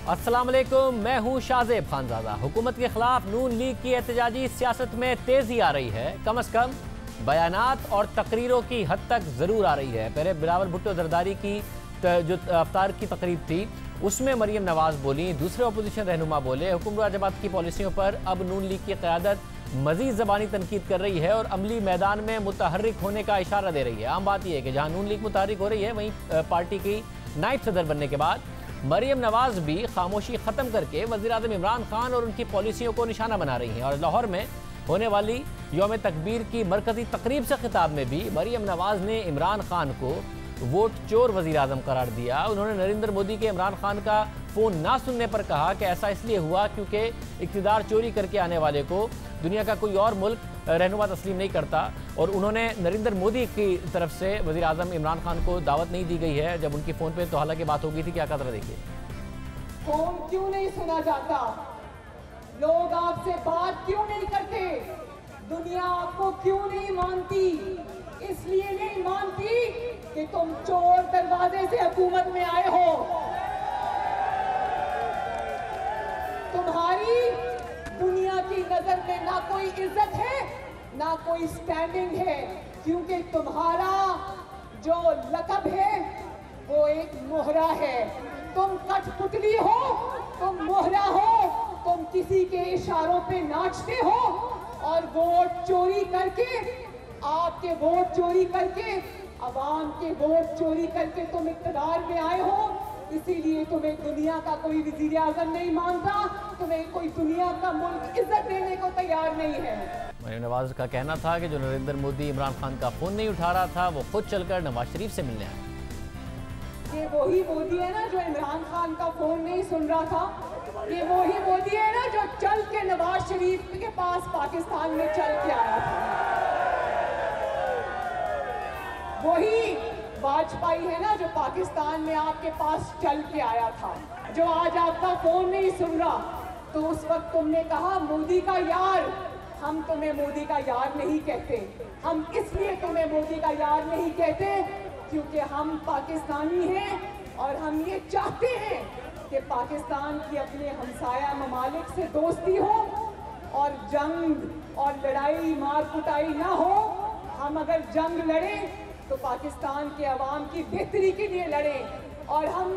अस्सलाम वालेकुम, मैं हूं शाहजेब खानजादा। हुकूमत के खिलाफ नून लीग की एहतजाजी सियासत में तेजी आ रही है। कम अज कम बयानात और तकरीरों की हद तक जरूर आ रही है। पहले बिलावल भुट्टो जरदारी की जो अफ्तार की तकरीब थी उसमें मरियम नवाज बोली, दूसरे अपोजिशन रहनुमा बोले। हुकूमत जमात की पॉलिसियों पर अब नून लीग की क़यादत मजीद ज़बानी तनकीद कर रही है और अमली मैदान में मुतहर्रिक होने का इशारा दे रही है। आम बात यह है कि जहाँ नून लीग मुतहर्रिक हो रही है वहीं पार्टी की नायब सदर बनने के बाद मरियम नवाज भी खामोशी ख़त्म करके वज़ीर-ए-आज़म इमरान खान और उनकी पॉलिसियों को निशाना बना रही हैं। और लाहौर में होने वाली यौम तकबीर की मरकज़ी तकरीब से खिताब में भी मरियम नवाज ने इमरान खान को वोट चोर वज़ीर-ए-आज़म करार दिया। उन्होंने नरेंद्र मोदी के इमरान खान का फ़ोन ना सुनने पर कहा कि ऐसा इसलिए हुआ क्योंकि इक़्तिदार चोरी करके आने वाले को दुनिया का कोई और मुल्क रहनुमा तस्लीम नहीं करता। और उन्होंने नरेंद्र मोदी की तरफ से वज़ीर-ए-आज़म इमरान खान को दावत नहीं दी गई है जब उनकी फ़ोन पे तो हालांकि बात हो गई थी। क्या कहा, देखिए। फोन क्यों नहीं सुना जाता, लोग आपसे बात क्यों नहीं करते, दुनिया आपको क्यों नहीं मानती? इसलिए नहीं मानती कि तुम चोर दरवाजे से हुकूमत में आए हो। तुम्हारी दुनिया की नजर में ना कोई इज्जत है ना कोई स्टैंडिंग है, क्योंकि तुम्हारा जो लक़ब है वो एक मोहरा है। तुम कठपुतली हो, तुम मोहरा हो, तुम किसी के इशारों पे नाचते हो और वोट चोरी करके, आपके वोट चोरी करके, अवाम के वोट चोरी करके तुम इक़्तिदार में आए हो। इसीलिए तुम्हें दुनिया का कोई वज़ीर आज़म नहीं मानता, तुम्हें कोई दुनिया का मुल्क इज्जत देने को तैयार नहीं है। मरियम नवाज का कहना था कि जो नरेंद्र मोदी इमरान खान का फ़ोन नहीं उठा रहा था वो खुद चलकर नवाज शरीफ से मिलने आया। ये वही मोदी है ना जो इमरान खान का फोन नहीं सुन रहा था, ये वही मोदी है ना जो चल के नवाज शरीफ के पास पाकिस्तान में चल के आया था। वही वाजपेयी है ना जो पाकिस्तान में आपके पास चल के आया था, जो आज आपका फोन नहीं सुन रहा। तो उस वक्त तुमने कहा मोदी का यार। हम तुम्हें मोदी का यार नहीं कहते, हम इसलिए तुम्हें मोदी का यार नहीं कहते क्योंकि हम पाकिस्तानी हैं और हम ये चाहते हैं कि पाकिस्तान की अपने हमसाया ममालिक से दोस्ती हो और जंग और लड़ाई मार कुटाई ना हो। हम अगर जंग लड़ें तो पाकिस्तान के अवाम की बेहतरी के लिए लड़ें और हम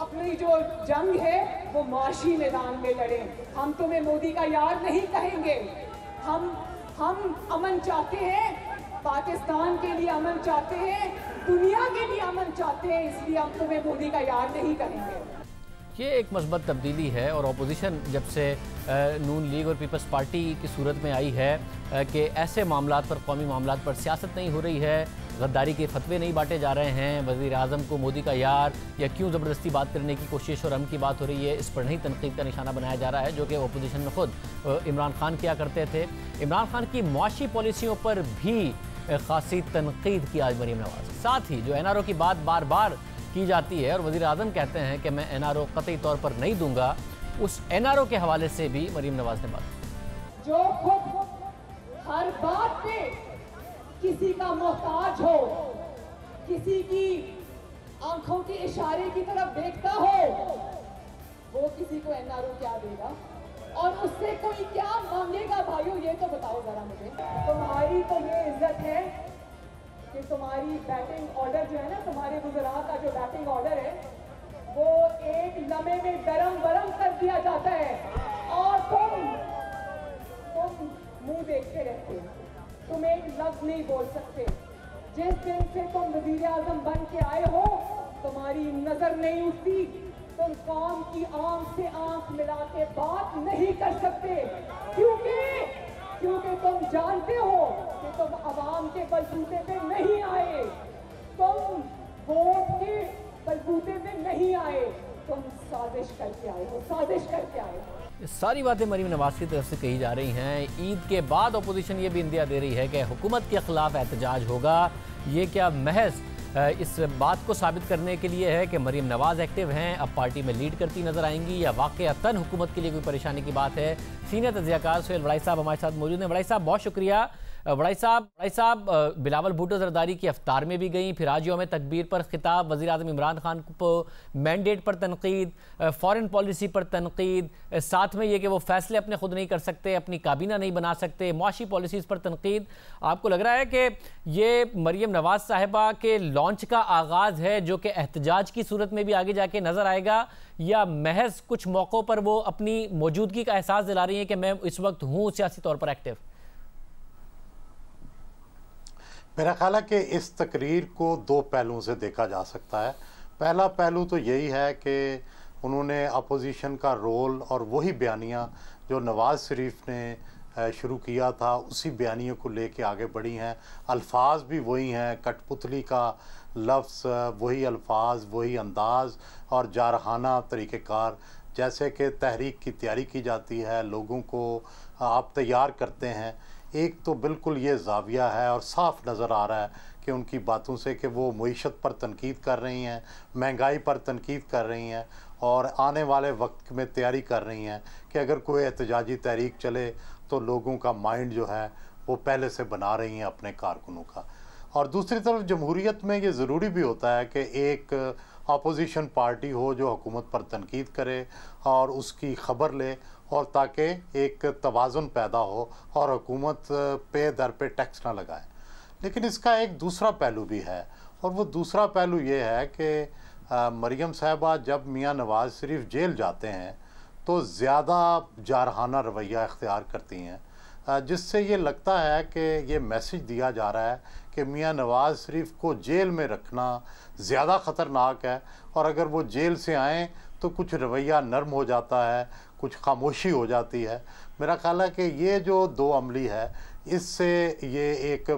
अपनी जो जंग है वो माशी मैदान में लड़ें। हम तुम्हें मोदी का यार नहीं कहेंगे। हम अमन चाहते हैं, पाकिस्तान के लिए अमन चाहते हैं, दुनिया के लिए अमन चाहते हैं, इसलिए हम तुम्हें मोदी का यार नहीं करेंगे। ये एक मस्बत तब्दीली है और अपोजिशन जब से नून लीग और पीपल्स पार्टी की सूरत में आई है कि ऐसे मामलात पर, कौमी मामलात पर सियासत नहीं हो रही है, गद्दारी के फतवे नहीं बांटे जा रहे हैं, वज़ीर आज़म को मोदी का यार या क्यों ज़बरदस्ती बात करने की कोशिश और हम की बात हो रही है, इस पर नहीं तनकीद का निशाना बनाया जा रहा है जो कि अपोजिशन में खुद इमरान खान किया करते थे। इमरान खान की मुआशी पॉलिसियों पर भी खासी तनकीद की आज मरियम नवाज। साथ ही जो NRO की बात बार बार की जाती है और वज़ीर आज़म कहते हैं कि मैं NRO कतई तौर पर नहीं दूंगा, उस NRO के हवाले से भी मरियम नवाज ने बात। जो खुद हर बात पे किसी का मोहताज हो, किसी की आंखों के इशारे की तरफ देखता हो, वो किसी को NRO क्या देगा और उससे कोई क्या मांगेगा? भाइयों ये तो बताओ जरा मुझे। तुम्हारी तो ये इज्जत है कि तुम्हारी बैटिंग ऑर्डर जो है ना, तुम्हारे वज़रा का जो बैटिंग ऑर्डर है वो एक लम्हे में गरम गरम कर दिया जाता है और तुम मुंह देखते रहते हो, तुम एक लफ्ज नहीं बोल सकते। जिस दिन से तुम वज़ीर आज़म बन के आए हो तुम्हारी नजर नहीं उठती, तुम कौम की आंख से आंख मिला के बात नहीं कर सकते, क्योंकि तुम जानते हो कि तुम अवाम के बलबूते पे नहीं आए, तुम वोट के बलबूते पे नहीं आए, तुम साजिश करके आए हो, साजिश करके आए हो। सारी बातें मरियम नवाज की तरफ से कही जा रही हैं। ईद के बाद अपोजिशन ये भी इंदिया दे रही है कि हुकूमत के खिलाफ एहतजाज होगा। ये क्या महज इस बात को साबित करने के लिए है कि मरियम नवाज एक्टिव हैं, अब पार्टी में लीड करती नजर आएंगी, या वाकईतन हुकूमत के लिए कोई परेशानी की बात है? सीनियर तज्ज़ियाकार सुहेल वड़ाई साहब हमारे साथ मौजूद हैं। वड़ाई साहब बहुत शुक्रिया। बड़ाई साहब बिलावल भुट्टो जरदारी की अफ्तार में भी गई, फिर आज यौम तकबीर पर खिताब, वज़ीर आज़म इमरान खान को मैंडेट पर तनकीद, फॉरेन पॉलिसी पर तनकीद, साथ में ये कि वो फैसले अपने खुद नहीं कर सकते, अपनी काबीना नहीं बना सकते, मुआशी पॉलिसीज़ पर तनकीद। आपको लग रहा है कि ये मरीम नवाज़ साहिबा के लॉन्च का आगाज़ है जो कि एहतजाज की सूरत में भी आगे जाके नज़र आएगा, या महज कुछ मौक़ों पर वो अपनी मौजूदगी का एहसास दिला रही है कि मैं इस वक्त हूँ सियासी तौर पर एक्टिव? मेरा ख्याल है कि इस तकरीर को दो पहलुओं से देखा जा सकता है। पहला पहलू तो यही है कि उन्होंने अपोजिशन का रोल और वही बयानियाँ जो नवाज़ शरीफ ने शुरू किया था उसी बयानियों को लेके आगे बढ़ी हैं। अल्फाज भी वही हैं, कठपुतली का लफ्ज़, वही अल्फाज, वही अंदाज़ और जारहाना तरीक़ेकार। जैसे कि तहरीक की तैयारी की जाती है, लोगों को आप तैयार करते हैं। एक तो बिल्कुल ये ज़ाविया है और साफ़ नज़र आ रहा है कि उनकी बातों से कि वो मईशत पर तनकीद कर रही हैं, महंगाई पर तनकीद कर रही हैं और आने वाले वक्त में तैयारी कर रही हैं कि अगर कोई एहतजाजी तहरीक चले तो लोगों का माइंड जो है वो पहले से बना रही हैं अपने कारकुनों का। और दूसरी तरफ जमहूरियत में ये ज़रूरी भी होता है कि एक अपोजिशन पार्टी हो जो हुकूमत पर तनकीद करे और उसकी ख़बर ले, और ताकि एक तवाज़ुन पैदा हो और हुकूमत पे दर पे टैक्स ना लगाए। लेकिन इसका एक दूसरा पहलू भी है, और वो दूसरा पहलू ये है कि मरीम साहिबा जब मियाँ नवाज़ शरीफ जेल जाते हैं तो ज़्यादा जारहाना रवैया इख्तियार करती हैं, जिससे ये लगता है कि ये मैसेज दिया जा रहा है कि मियाँ नवाज़ शरीफ को जेल में रखना ज़्यादा ख़तरनाक है, और अगर वो जेल से आएँ तो कुछ रवैया नरम हो जाता है, कुछ खामोशी हो जाती है। मेरा ख्याल है कि ये जो दो अमली है इससे ये एक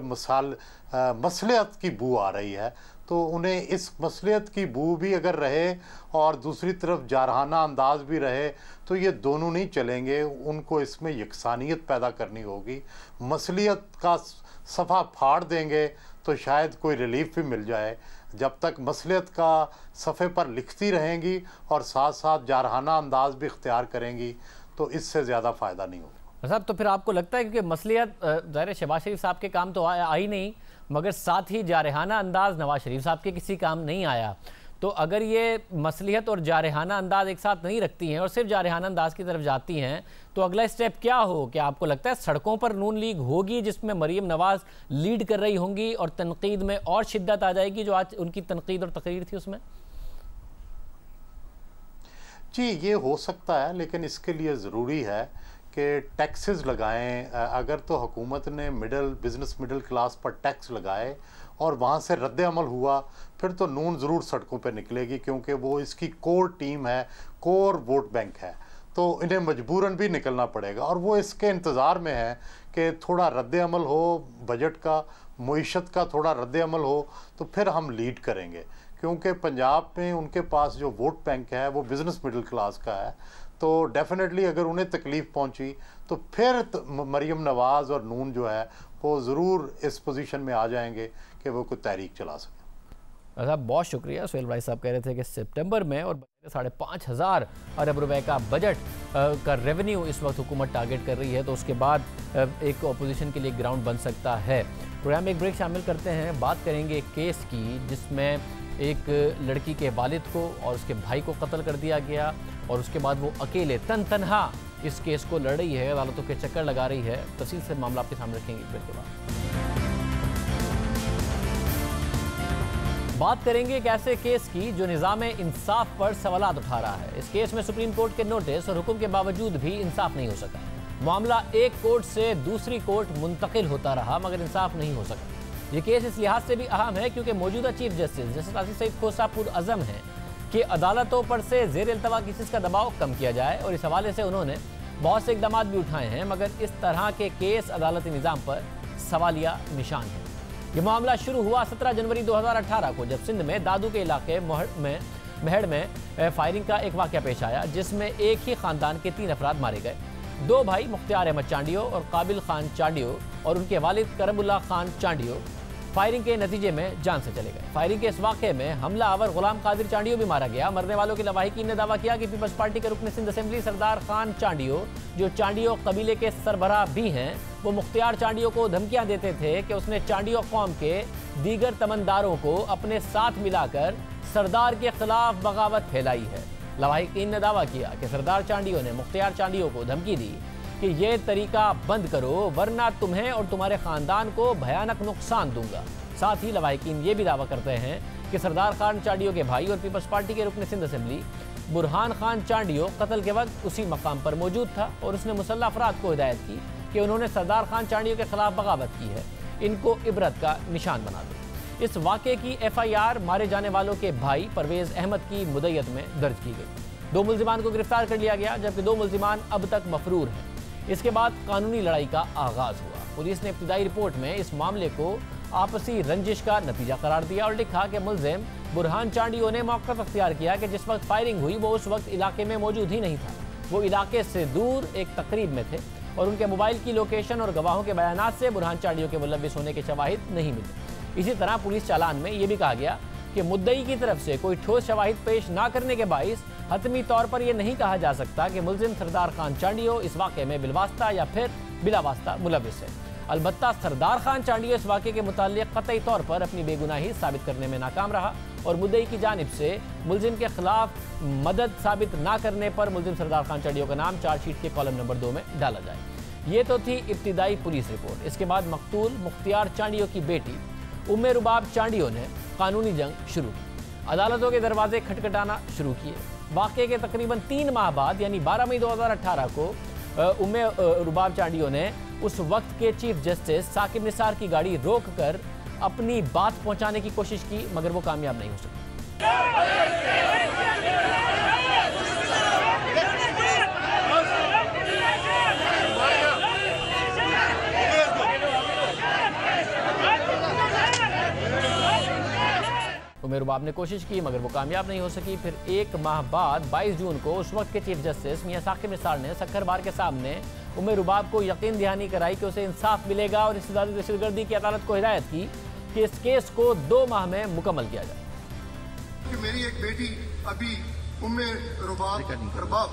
मसलियत की बू आ रही है, तो उन्हें इस मसलियत की बू भी अगर रहे और दूसरी तरफ जारहाना अंदाज भी रहे तो ये दोनों नहीं चलेंगे। उनको इसमें यकसानियत पैदा करनी होगी। मसलियत का सफ़ा फाड़ देंगे तो शायद कोई रिलीफ भी मिल जाए। जब तक मसलियत का सफ़े पर लिखती रहेंगी और साथ साथ जारहाना अंदाज भी इख्तियार करेंगी तो इससे ज़्यादा फ़ायदा नहीं होगा। साहब, तो फिर आपको लगता है कि मसलियत ज़ाहिर शहबाज शरीफ साहब के काम तो आई नहीं, मगर साथ ही जारहाना अंदाज नवाज शरीफ साहब के किसी काम नहीं आया, तो अगर ये मसलियत और जारहाना अंदाज एक साथ नहीं रखती हैं और सिर्फ जारहाना अंदाज की तरफ जाती हैं, तो अगला स्टेप क्या हो? क्या आपको लगता है सड़कों पर नून लीग होगी जिसमें मरीम नवाज़ लीड कर रही होंगी और तनकीद में और शिद्दत आ जाएगी जो आज उनकी तनकीद और तकरीर थी उसमें? जी, ये हो सकता है, लेकिन इसके लिए ज़रूरी है कि टैक्सेस लगाएं। अगर तो हुकूमत ने बिज़नेस मिडिल क्लास पर टैक्स लगाए और वहाँ से रद्द अमल हुआ, फिर तो नून ज़रूर सड़कों पे निकलेगी, क्योंकि वो इसकी कोर टीम है, कोर वोट बैंक है, तो इन्हें मजबूरन भी निकलना पड़ेगा। और वो इसके इंतज़ार में है कि थोड़ा रद्द अमल हो, बजट का, मईशत का थोड़ा रद्द अमल हो, तो फिर हम लीड करेंगे। क्योंकि पंजाब में उनके पास जो वोट बैंक है वो बिज़नेस मिडिल क्लास का है, तो डेफिनेटली अगर उन्हें तकलीफ़ पहुंची तो फिर मरीम नवाज़ और नून जो है वो ज़रूर इस पोजीशन में आ जाएंगे कि वो कोई तहरीक चला सकें। साहब, बहुत शुक्रिया। सुहेल भाई साहब कह रहे थे कि सितंबर में और 5,500 अरब रुपए का बजट का रेवेन्यू इस वक्त हुकूमत टारगेट कर रही है, तो उसके बाद एक अपोजिशन के लिए ग्राउंड बन सकता है। प्रोग्राम में एक ब्रेक शामिल करते हैं, बात करेंगे एक केस की जिसमें एक लड़की के वालिद को और उसके भाई को कत्ल कर दिया गया और उसके बाद वो अकेले तनहा इस केस को लड़ रही है, अदालतों के चक्कर लगा रही है। तफसील से मामला आपके सामने रखेंगे ब्रेक के बाद। बात करेंगे एक ऐसे केस की जो निज़ाम इंसाफ पर सवालात उठा रहा है। इस केस में सुप्रीम कोर्ट के नोटिस और हुक्म के बावजूद भी इंसाफ नहीं हो सका। मामला एक कोर्ट से दूसरी कोर्ट मुंतकिल होता रहा मगर इंसाफ नहीं हो सका। ये केस इस लिहाज से भी अहम है क्योंकि मौजूदा चीफ जस्टिस आसिफ सईद खोसा पुरअज़म है कि अदालतों पर से ज़ेर इल्तवा केसेस का दबाव कम किया जाए, और इस हवाले से उन्होंने बहुत से इक़दाम भी उठाए हैं, मगर इस तरह के केस अदालती निज़ाम पर सवालिया निशान है। ये मामला शुरू हुआ 17 जनवरी 2018 को, जब सिंध में दादू के इलाके महड़ में फायरिंग का एक वाक़या पेश आया जिसमें एक ही ख़ानदान के 3 अफराद मारे गए। 2 भाई मुख्तियार अहमद चांडियो और काबिल खान चांडियो और उनके वालिद करमुल्ला खान चांडियो फायरिंग के नतीजे में जान से चले गए। फायरिंग के इस वाक़े में हमलावर गुलाम कादिर चांडियो भी मारा गया। मरने वालों की लवाहिकीन ने दावा किया कि पीपल्स पार्टी के रुकन सिंध असेंबली सरदार खान चांडियो, जो चांडियो कबीले के सरबराह भी हैं, वो मुख्तियार चांडियो को धमकियां देते थे कि उसने चांडियो कौम के दीगर तमन्दारों को अपने साथ मिलाकर सरदार के खिलाफ बगावत फैलाई है। लवाहिकीन ने दावा किया कि सरदार चांडियो ने मुख्तियार चांडियो को धमकी दी कि ये तरीका बंद करो वरना तुम्हें और तुम्हारे खानदान को भयानक नुकसान दूंगा। साथ ही लवाहिकीन ये भी दावा करते हैं कि सरदार खान चांडियो के भाई और पीपल्स पार्टी के रुकन सिंध असेंबली बुरहान खान चांडियो कत्ल के वक्त उसी मकाम पर मौजूद था और उसने मुसल्लह अफराद को हिदायत की कि उन्होंने सरदार खान चांडियो के खिलाफ बगावत की है, इनको इबरत का निशान बना दो। इस वाक़े की FIR मारे जाने वालों के भाई परवेज़ अहमद की मुद्दत में दर्ज की गई। 2 मुल्जिमान को गिरफ्तार कर लिया गया, जबकि 2 मुल्जिमान अब तक मफरूर हैं। इसके बाद कानूनी लड़ाई का आगाज हुआ। पुलिस ने इब्तिदाई रिपोर्ट में इस मामले को आपसी रंजिश का नतीजा करार दिया और लिखा कि मुल्जिम बुरहान चांडियो ने मौक़िफ़ अख्तियार किया कि जिस वक्त फायरिंग हुई वो उस वक्त इलाके में मौजूद ही नहीं था। वो इलाके से दूर एक तकरीब में थे और उनके मोबाइल की लोकेशन और गवाहों के बयानात से बुरहान चांडियो के मुलव्विस होने के शवाहिद नहीं मिले। इसी तरह पुलिस चालान में यह भी कहा गया कि मुद्दई की तरफ से कोई ठोस शवाहिद पेश ना करने के बाइस हतमी तौर पर यह नहीं कहा जा सकता कि मुल्जिम सरदार खान चांडियो इस वाक़े में बिलवास्ता या फिर बिलावास्ता मुलव्विस है। अलबत्ता सरदार खान चांडियो इस वाक़े के मुताल्लिक़ क़तई तौर पर अपनी बेगुनाही साबित करने में नाकाम रहा और मुद्दई की जानिब से मुल्जिम के खिलाफ मदद साबित ना करने पर मुल्जिम सरदार खान चांडियो का नाम चार्जशीट के कॉलम नंबर 2 में डाला जाए। ये तो थी इब्तिदाई पुलिस रिपोर्ट। इसके बाद मकतूल मुख्तियार चांडियो की बेटी उम्मे रुबाब चांडियो ने कानूनी जंग शुरू की। अदालतों के दरवाजे खटखटाना शुरू किए। वाक़े के तकरीबन 3 माह बाद यानी 12 मई 2018 को उम्मे रुबाब चांडियो ने उस वक्त के चीफ जस्टिस साकिब निसार की गाड़ी रोककर अपनी बात पहुंचाने की कोशिश की, मगर वो कामयाब नहीं हो सकी। उम्मे रुबाब ने कोशिश की मगर वो कामयाब नहीं हो सकी। फिर 1 माह बाद 22 जून को उस वक्त के चीफ जस्टिस मियां साकिब निसार ने सक्खर बार के सामने उम्मे रुबाब को यकीन दहानी कराई कि उसे इंसाफ मिलेगा और इस्तिदादी दहशतगर्दी की अदालत को हिदायत की कि इस केस को 2 माह में मुकम्मल किया जाए। कि मेरी एक बेटी अभी उम्मे रुबाब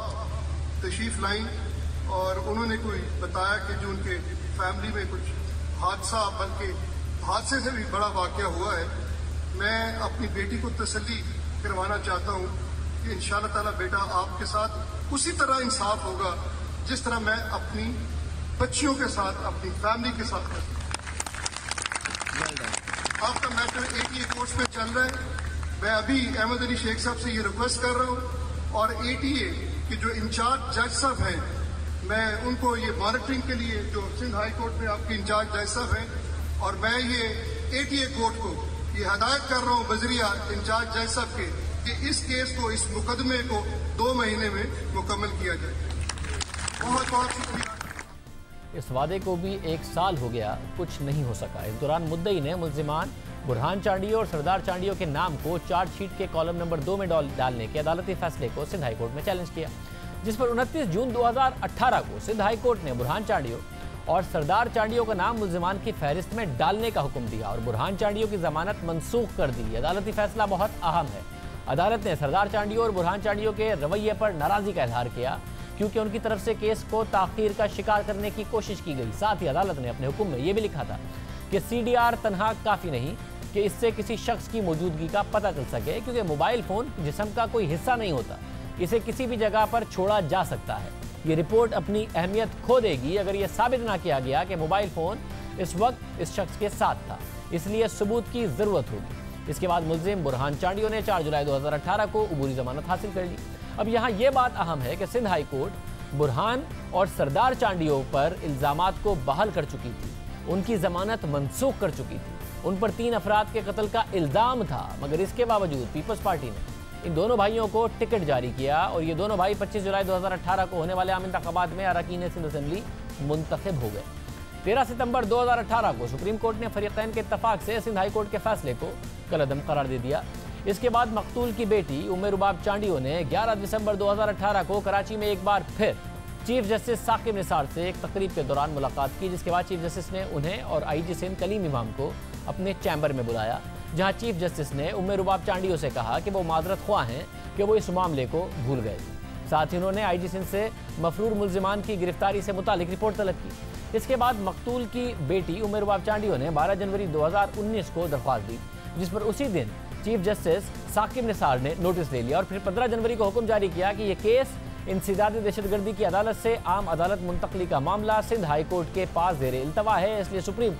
तशरीफ लाई और उन्होंने कोई बताया कि जो उनके फैमिली में कुछ हादसा, बल्कि हादसे से भी बड़ा वाक़या हुआ है। मैं अपनी बेटी को तसल्ली करवाना चाहता हूँ कि इंशाअल्लाह ताला बेटा आपके साथ उसी तरह इंसाफ होगा जिस तरह मैं अपनी बच्चियों के साथ, अपनी फैमिली के साथ करता हूँ। आपका मैटर ATA कोर्ट में चल रहा है। मैं अभी अहमद अली शेख साहब से ये रिक्वेस्ट कर रहा हूँ और ATA के जो इंचार्ज जज साहब हैं, मैं उनको ये मॉनिटरिंग के लिए, जो सिंध हाई कोर्ट में आपके इंचार्ज जज साहब हैं, और मैं ये ATA कोर्ट को ये हदायत कर रहा हूँ बजरिया इंचार्ज जज साहब के कि इस केस को, इस मुकदमे को 2 महीने में मुकम्मल किया जाए। बहुत बहुत शुक्रिया। इस वादे को भी 1 साल हो गया, कुछ नहीं हो सका। इस दौरान मुद्दई ने मुल्जिमान बुरहान चांडियो और सरदार चांडियो के नाम को चार्जशीट के कॉलम नंबर 2 में डालने के अदालती फैसले को सिंध हाई कोर्ट में चैलेंज किया, जिस पर 29 जून 2018 को सिंध हाई कोर्ट ने बुरहान चांडियो और सरदार चांडियो का नाम मुल्जिमान की फहरिस्त में डालने का हुक्म दिया और बुरहान चांडियो की जमानत मनसूख कर दी। अदालती फैसला बहुत अहम है। अदालत ने सरदार चांडियो और बुरहान चांडियो के रवैये पर नाराजगी का इजहार किया क्योंकि उनकी तरफ से केस को ताखीर का शिकार करने की कोशिश की गई। साथ ही अदालत ने अपने हुक्म में यह भी लिखा था कि CDR तनहा काफ़ी नहीं कि इससे किसी शख्स की मौजूदगी का पता चल सके, क्योंकि मोबाइल फ़ोन जिस्म का कोई हिस्सा नहीं होता, इसे किसी भी जगह पर छोड़ा जा सकता है। ये रिपोर्ट अपनी अहमियत खो देगी अगर यह साबित ना किया गया कि मोबाइल फ़ोन इस वक्त इस शख्स के साथ था, इसलिए सबूत की ज़रूरत होगी। इसके बाद मुल्जिम बुरहान चांडियो ने 4 जुलाई 2018 को अबूरी जमानत हासिल कर ली। अब यहाँ ये बात अहम है कि सिंध हाई कोर्ट बुरहान और सरदार चांडियो पर इल्ज़ामात को बहाल कर चुकी थी, उनकी जमानत मनसूख कर चुकी थी। उन पर 3 अफराद के कत्ल का इल्ज़ाम था, मगर इसके बावजूद पीपल्स पार्टी ने इन दोनों भाइयों को टिकट जारी किया और ये दोनों भाई 25 जुलाई 2018 को होने वाले आम इंतखाबात में अरकान सिंध असेंबली मुंतखब हो गए। 13 सितंबर 2018 को सुप्रीम कोर्ट ने फरीकैन के इत्तफाक से सिंध हाई कोर्ट के फैसले को कलअदम करार दे दिया। इसके बाद मकतूल की बेटी उम्मे रुबाब चांडियो ने 11 दिसंबर 2018 को कराची में एक बार फिर चीफ जस्टिस साकिब निसार से एक तकरीब के दौरान मुलाकात की, जिसके बाद चीफ जस्टिस ने उन्हें और IG सिंध कलीम इमाम को अपने चैम्बर में बुलाया, जहां चीफ जस्टिस ने उम्मे रुबाब चांडियो से कहा कि वो माजरत ख्वाह हैं कि वो इस मामले को भूल गए। साथ ही उन्होंने आईजी सिंध से मफरूर मुल्जिमान की गिरफ्तारी से मुतालिक रिपोर्ट तलब की। इसके बाद मकतूल की बेटी उम्मे रुबाब चांडियो ने 12 जनवरी 2019 को दरख्वास्त दी, जिस पर उसी दिन चीफ जस्टिस साकिब निसार ने नोटिस ले लिया और फिर 15 जनवरी को हुक्म जारी किया कि यह केस इंसिदादी दहशतगर्दी की अदालत से आम अदालत मुंतकली का मामला सिंध हाई कोर्ट के पास ज़ेरे इल्तवा है। इसलिए सुप्रीम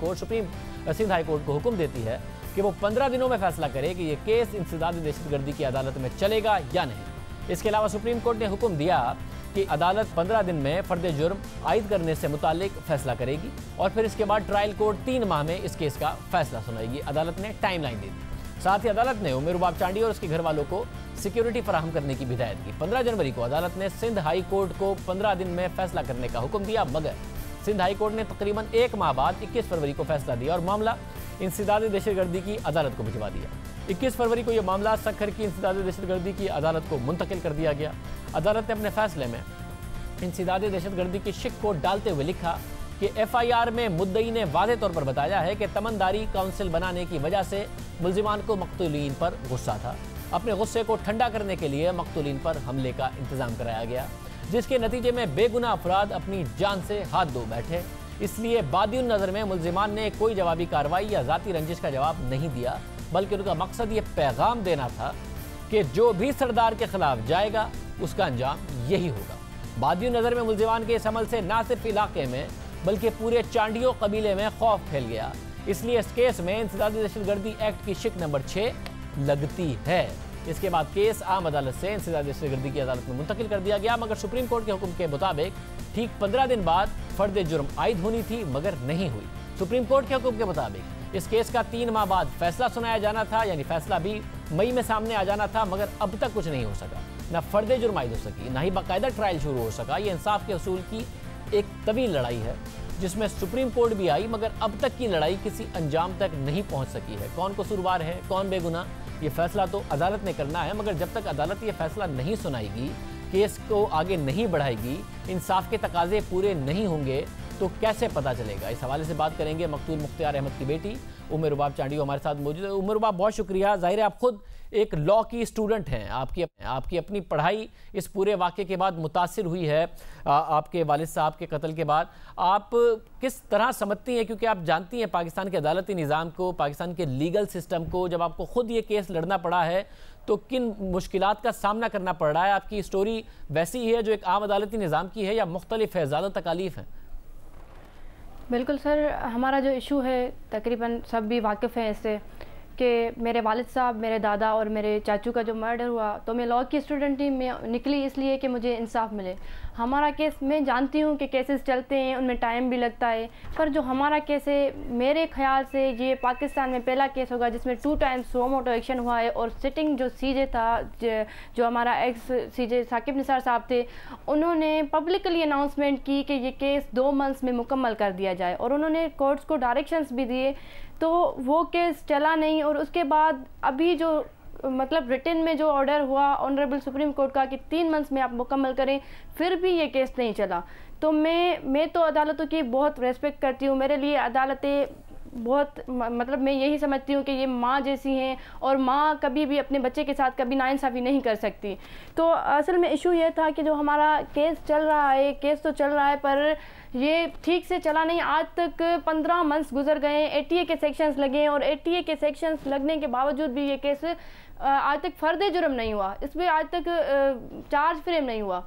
सिंध हाई कोर्ट को हुक्म देती है कि वो 15 दिनों में फैसला करे कि यह केस इंसिदादी दहशतगर्दी की अदालत में चलेगा या नहीं। इसके अलावा सुप्रीम कोर्ट ने हुक्म दिया कि अदालत 15 दिन में फर्द जुर्म आयद करने से मुतालिक फैसला करेगी और फिर इसके बाद ट्रायल कोर्ट 3 माह में इस केस का फैसला सुनाएगी। अदालत ने टाइमलाइन दे दी। साथ ही अदालत ने उम्मे रुबाब चांडियो और उसके घर वालों को सिक्योरिटी फराहम करने की भी हिदायत की। 15 जनवरी को अदालत ने सिंध हाई कोर्ट को 15 दिन में फैसला करने का हुक्म दिया, मगर सिंध हाई कोर्ट ने तकरीबन 1 माह बाद 21 फरवरी को फैसला दिया और मामला इंसिदादी दहशतगर्दी की अदालत को भिजवा दिया। 21 फरवरी को यह मामला सक्खर की इंसिदादी दहशतगर्दी की अदालत को मुंतकिल कर दिया गया। अदालत ने अपने फैसले में इंसिदादी दहशतगर्दी की शिक को डालते हुए लिखा कि FIR में मुद्दई ने वाज़ेह तौर पर बताया है कि तमन्दारी काउंसिल बनाने की वजह से मुल्जिमान को मकतूलीन पर गुस्सा था। अपने गुस्से को ठंडा करने के लिए मकतूलीन पर हमले का इंतजाम कराया गया, जिसके नतीजे में बेगुनाह अफराद अपनी जान से हाथ धो बैठे। इसलिए बादियुन नज़र में मुल्जिमान ने कोई जवाबी कार्रवाई या ज़ाती रंजिश का जवाब नहीं दिया, बल्कि उनका मकसद ये पैगाम देना था कि जो भी सरदार के खिलाफ जाएगा उसका अंजाम यही होगा। बादियुन नज़र में मुल्जिमान के इस अमल से न सिर्फ इलाके में बल्कि पूरे चांडियो कबीले में खौफ फैल गया। इसलिए इस केस में इंसिदादी दहशतगर्दी एक्ट की शिक नंबर 6 लगती है। इसके बाद केस आम अदालत से इंसिदादी दहशतगर्दी की अदालत में मुंतकिल कर दिया गया, मगर सुप्रीम कोर्ट के हुक्म के मुताबिक ठीक 15 दिन बाद फर्द जुर्म आयद होनी थी, मगर नहीं हुई। सुप्रीम कोर्ट के हुक्म के मुताबिक इस केस का 3 माह बाद फैसला सुनाया जाना था, यानी फैसला भी मई में सामने आ जाना था, मगर अब तक कुछ नहीं हो सका। न फर्द जुर्म आयद हो सकी, ना ही बाकायदा ट्रायल शुरू हो सका। ये इंसाफ के असूल की एक तवील लड़ाई है जिसमें सुप्रीम कोर्ट भी आई, मगर अब तक की लड़ाई किसी अंजाम तक नहीं पहुंच सकी है। कौन कसूरवार है, कौन बेगुनाह, ये फैसला तो अदालत ने करना है, मगर जब तक अदालत ये फैसला नहीं सुनाएगी, केस को आगे नहीं बढ़ाएगी, इंसाफ के तकाजे पूरे नहीं होंगे, तो कैसे पता चलेगा। इस हवाले से बात करेंगे मकतूल मुख्तियार अहमद की बेटी उम्मे रुबाब चांडियो हमारे साथ मौजूद है। उम्मे रुबाब, बहुत शुक्रिया। जाहिर है आप खुद एक लॉ की स्टूडेंट हैं, आपकी अपनी पढ़ाई इस पूरे वाक़े के बाद मुतासिर हुई है आपके वालिद साहब के कत्ल के बाद। आप किस तरह समझती हैं, क्योंकि आप जानती हैं पाकिस्तान के अदालती निज़ाम को, पाकिस्तान के लीगल सिस्टम को, जब आपको खुद ये केस लड़ना पड़ा है तो किन मुश्किलात का सामना करना पड़ रहा है? आपकी स्टोरी वैसी ही है जो एक आम अदालती निज़ाम की है या मुख्तलिफ है, ज़्यादा तकालीफ है? बिल्कुल सर, हमारा जो इशू है तकरीबन सब भी वाकिफ़ हैं इससे कि मेरे वालिद साहब, मेरे दादा और मेरे चाचू का जो मर्डर हुआ, तो मैं लॉ की स्टूडेंट ही में निकली इसलिए कि मुझे इंसाफ मिले। हमारा केस, मैं जानती हूँ कि केसेस चलते हैं, उनमें टाइम भी लगता है, पर जो हमारा केस है मेरे ख्याल से ये पाकिस्तान में पहला केस होगा जिसमें 2 टाइम्स सो मोटो एक्शन हुआ है। और सिटिंग जो CJ था, जो हमारा एक्स CJ साकिब निसार साहब थे, उन्होंने पब्लिकली अनाउंसमेंट की कि ये केस 2 मंथ्स में मुकम्मल कर दिया जाए और उन्होंने कोर्ट्स को डायरेक्शंस भी दिए, तो वो केस चला नहीं। और उसके बाद अभी जो मतलब रिटन में जो ऑर्डर हुआ ऑनरेबल सुप्रीम कोर्ट का कि 3 मंथ्स में आप मुकम्मल करें, फिर भी ये केस नहीं चला। तो मैं तो अदालतों की बहुत रेस्पेक्ट करती हूँ। मेरे लिए अदालतें बहुत मतलब मैं यही समझती हूँ कि ये माँ जैसी हैं और माँ कभी भी अपने बच्चे के साथ कभी नाइंसाफ़ी नहीं कर सकती। तो असल में इशू ये था कि जो हमारा केस चल रहा है, केस तो चल रहा है पर ये ठीक से चला नहीं। आज तक 15 मंथ्स गुजर गए, ATA के सेक्शंस लगे और ATA के सेक्शंस लगने के बावजूद भी ये केस आज तक फर्द जुर्म नहीं हुआ, इस पर आज तक चार्ज फ्रेम नहीं हुआ।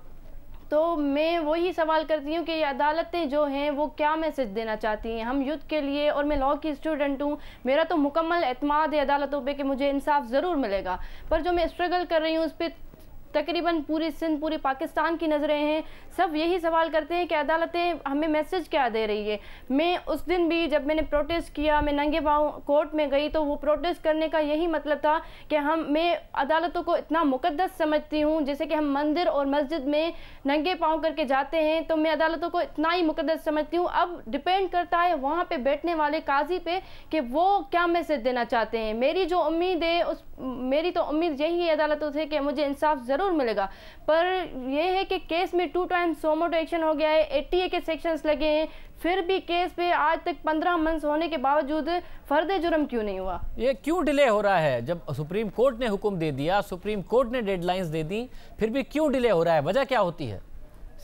तो मैं वही सवाल करती हूँ कि ये अदालतें जो हैं वो क्या मैसेज देना चाहती हैं हम यूथ के लिए। और मैं लॉ की स्टूडेंट हूँ, मेरा तो मुकम्मल एतमाद है अदालतों पे कि मुझे इंसाफ ज़रूर मिलेगा, पर जो मैं स्ट्रगल कर रही हूँ उस पर तकरीबन पूरी सिंध, पूरी पाकिस्तान की नज़रें हैं। सब यही सवाल करते हैं कि अदालतें हमें मैसेज क्या दे रही है। मैं उस दिन भी जब मैंने प्रोटेस्ट किया, मैं नंगे पाँव कोर्ट में गई, तो वो प्रोटेस्ट करने का यही मतलब था कि मैं अदालतों को इतना मुकद्दस समझती हूँ, जैसे कि हम मंदिर और मस्जिद में नंगे पाँव करके जाते हैं, तो मैं अदालतों को इतना ही मुकद्दस समझती हूँ। अब डिपेंड करता है वहाँ पर बैठने वाले काजी पे कि वो क्या मैसेज देना चाहते हैं। मेरी जो उम्मीद है मेरी तो उम्मीद यही है अदालतों से कि मुझे इंसाफ ज़रूर मिलेगा। पर यह है कि केस में 2 टाइम्स सोमोटो एक्शन हो गया है, 80A के सेक्शंस लगे हैं, फिर भी केस पे आज तक 15 मंथ्स होने के बावजूद फर्द जुर्म क्यों नहीं हुआ? ये क्यों डिले हो रहा है? जब सुप्रीम कोर्ट ने हुक्म दे दिया, सुप्रीम कोर्ट ने डेडलाइंस दे दी, फिर भी क्यों डिले हो रहा है? वजह क्या होती है?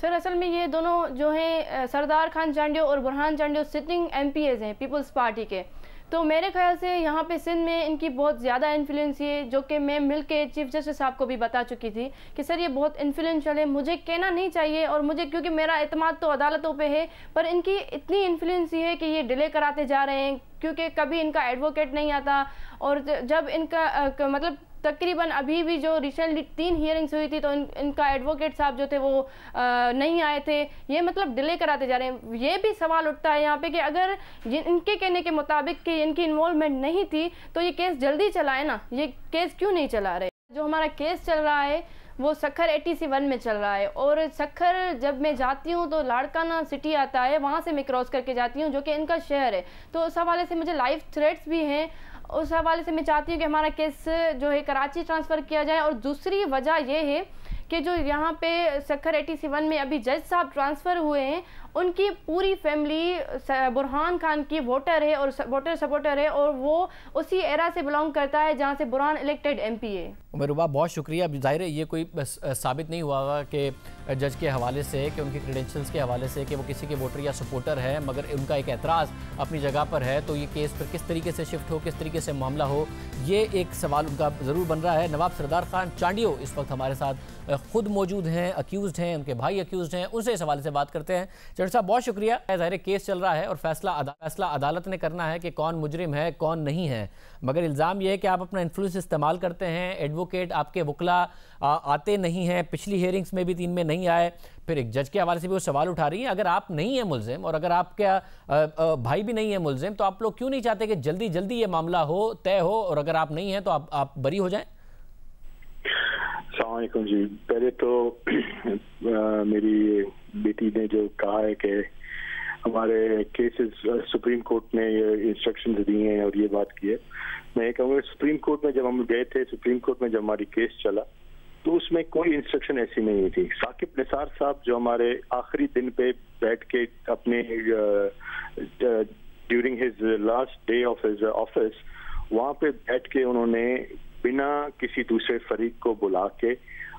सर असल में ये दोनों जो हैं सरदार खान चांडियो और बुरहान चांडियो सिटिंग MPs हैं पीपल्स पार्टी के। तो मेरे ख्याल से यहाँ पे सिंध में इनकी बहुत ज़्यादा इन्फ्लुएंस है, जो कि मैं मिल के चीफ जस्टिस साहब को भी बता चुकी थी कि सर ये बहुत इन्फ्लुएंशियल है, मुझे कहना नहीं चाहिए और मुझे क्योंकि मेरा एतमाद तो अदालतों पे है, पर इनकी इतनी इन्फ्लुएंस है कि ये डिले कराते जा रहे हैं क्योंकि कभी इनका एडवोकेट नहीं आता। और जब इनका मतलब तकरीबन अभी भी जो रिसेंटली 3 हियरिंग्स हुई थी तो इनका एडवोकेट साहब जो थे वो नहीं आए थे, ये मतलब डिले कराते जा रहे हैं। ये भी सवाल उठता है यहाँ पे कि अगर इनके कहने के मुताबिक कि इनकी इन्वॉल्वमेंट नहीं थी तो ये केस जल्दी चलाए ना, ये केस क्यों नहीं चला रहे? जो हमारा केस चल रहा है वो सक्खर ATC 1 में चल रहा है और सक्खर जब मैं जाती हूँ तो लाड़काना सिटी आता है, वहाँ से मैं क्रॉस करके जाती हूँ जो कि इनका शहर है। तो उस हवाले से मुझे लाइफ थ्रेट्स भी हैं, उस हवाले से मैं चाहती हूँ कि हमारा केस जो है कराची ट्रांसफ़र किया जाए। और दूसरी वजह यह है कि जो यहाँ पे सक्खर ATC 1 में अभी जज साहब ट्रांसफ़र हुए हैं, उनकी पूरी फैमिली बुरहान खान की वोटर है और वोटर सपोर्टर है और वो उसी एरा से बिलोंग करता है जहाँ से बुरहान इलेक्टेड MP है। उमर रुबा बहुत शुक्रिया। अब जाहिर है ये कोई साबित नहीं हुआ होगा कि जज के हवाले से कि उनके क्रेडेंशियल्स के हवाले से कि वो किसी के वोटर या सपोर्टर है, मगर उनका एक एतराज़ अपनी जगह पर है, तो ये केस फिर किस तरीके से शिफ्ट हो, किस तरीके से मामला हो, ये एक सवाल उनका ज़रूर बन रहा है। नवाब सरदार खान चांडियो इस वक्त हमारे साथ खुद मौजूद हैं, अक्यूज़ड हैं, उनके भाई अक्यूज़ड हैं, उनसे इस हवाले से बात करते हैं। चंडी साहब बहुत शुक्रिया। ज़ाहिर केस चल रहा है और फैसला अदालत ने करना है कि कौन मुजरिम है कौन नहीं है, मगर इल्ज़ाम यह है कि आप अपना इन्फ्लुएंस इस्तेमाल करते हैं, एडवोकेट आपके वकला आते नहीं हैं, पिछली हेयरिंग्स में भी 3 में नहीं आए, फिर एक जज के हवाले से भी वो सवाल उठा रही हैं। अगर आप नहीं है मुलजिम और अगर आपका भाई भी नहीं है मुलजिम, तो आप लोग क्यों नहीं चाहते कि जल्दी जल्दी ये मामला हो, तय हो, और अगर आप नहीं हैं तो आप बरी हो जाएं? अस्सलाम वालेकुम जी। पहले तो मेरी बेटी ने जो कहा है कि हमारे केसेस सुप्रीम कोर्ट ने ये इंस्ट्रक्शंस दिए हैं और ये बात की है, मैं कहूँगा सुप्रीम कोर्ट में जब हम गए थे, सुप्रीम कोर्ट में जब हमारी केस चला तो उसमें कोई इंस्ट्रक्शन ऐसी नहीं थी। साकिब निसार साहब जो हमारे आखिरी दिन पे बैठ के अपने during his last day of his office वहाँ पे बैठ के उन्होंने बिना किसी दूसरे फरीक को बुला के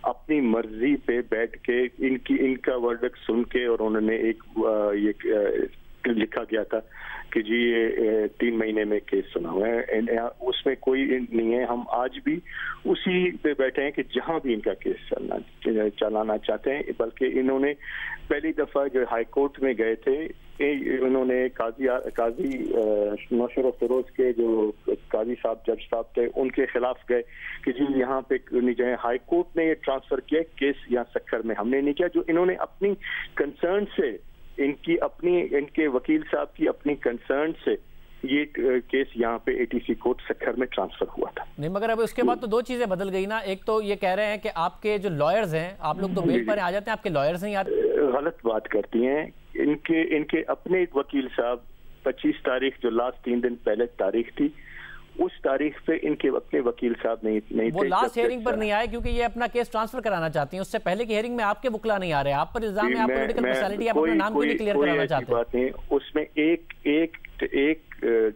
अपनी मर्जी पे बैठ के इनका वर्डिक्ट सुन के और उन्होंने ये लिखा गया था कि जी ये 3 महीने में केस सुना हुआ है, उसमें कोई नहीं है। हम आज भी उसी पे बैठे हैं कि जहां भी इनका केस चलाना चाहते हैं, बल्कि इन्होंने पहली दफा जो हाई कोर्ट में गए थे, उन्होंने काजी नौशर फिरोज के जो काजी साहब जज साहब थे उनके खिलाफ गए कि जी यहाँ पे नहीं जाए। हाई कोर्ट ने ये ट्रांसफर किया केस यहाँ सक्खर में, हमने नहीं किया। जो इन्होंने अपनी कंसर्न से इनके वकील साहब की अपनी कंसर्न से ये केस यहाँ पे ATC कोर्ट सक्खर में ट्रांसफर हुआ था। नहीं, मगर अब उसके बाद तो 2 चीजें बदल गई ना। एक तो ये कह रहे हैं कि आपके जो लॉयर्स हैं, आप लोग तो बेल पर आ जाते हैं, आपके लॉयर्स नहीं आते। गलत बात करती हैं। इनके अपने वकील साहब 25 तारीख जो लास्ट 3 दिन पहले तारीख थी, उस तारीख पे इनके अपने वकील साहब नहीं वो लास्ट हेयरिंग पर नहीं आए क्योंकि ये अपना केस ट्रांसफर कराना चाहती हैं। उससे पहले की हेयरिंग में आपके वकला नहीं आ रहे, आप पर इल्जाम है, आप पॉलिटिकल पर्सनालिटी, आप अपना नाम क्यों नहीं क्लियर कराना चाहते? बात नहीं, उसमें एक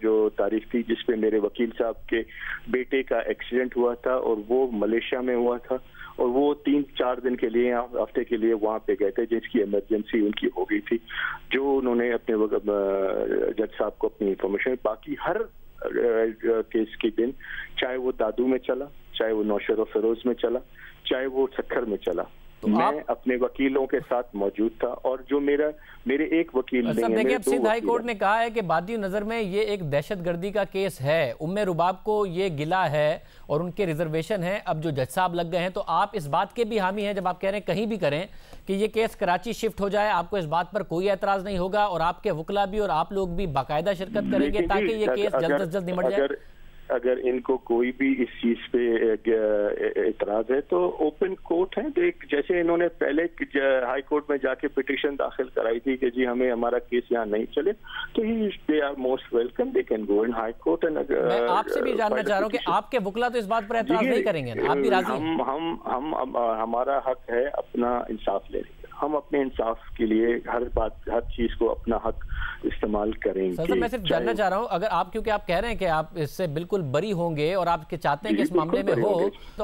जो तारीख थी जिसपे मेरे वकील साहब के बेटे का एक्सीडेंट हुआ था और वो मलेशिया में हुआ था और वो 3-4 दिन के लिए हफ्ते के लिए वहाँ पे गए थे, जिसकी इमरजेंसी उनकी हो गई थी, जो उन्होंने अपने जज साहब को अपनी इंफॉर्मेशन। बाकी हर केस के दिन, चाहे वो दादू में चला, चाहे वो नौशर फिरोज में चला, चाहे वो सक्खर में चला, तो मैं अपने वकीलों के साथ मौजूद था। और जो मेरे एक वकील नहीं है, देखिए अब सिंध हाई कोर्ट ने कहा है कि बादी नजर में ये एक दहशतगर्दी का केस है, उम्मे रुबाब को ये गिला है और उनके रिजर्वेशन है। अब जो जज साहब लग गए हैं, तो आप इस बात के भी हामी हैं जब आप कह रहे हैं कहीं भी करें कि ये केस कराची शिफ्ट हो जाए, आपको इस बात पर कोई एतराज नहीं होगा और आपके वकला भी और आप लोग भी बाकायदा शिरकत करेंगे ताकि ये केस जल्द से जल्द निमट जाए? अगर इनको कोई भी इस चीज पे इतराज है तो ओपन कोर्ट है। देख जैसे इन्होंने पहले हाई कोर्ट में जाके पिटिशन दाखिल कराई थी कि जी हमें हमारा केस यहाँ नहीं चले, तो they are most welcome, they can go in high court. मैं आपसे भी जानना चाह रहा हूँ कि आपके वकील तो इस बात पर एतराज नहीं करेंगे ना? आप भी राजी हैं? हम हमारा हक है अपना इंसाफ लेने का, हम अपने इंसाफ के लिए हर चीज को अपना हक इस्तेमाल करेंगे। सर मैं सिर्फ जानना चाह रहा हूँ, अगर आप, क्योंकि आप कह रहे हैं कि आप इससे बिल्कुल बरी होंगे और आप चाहते हैं कि इस मामले में हो, तो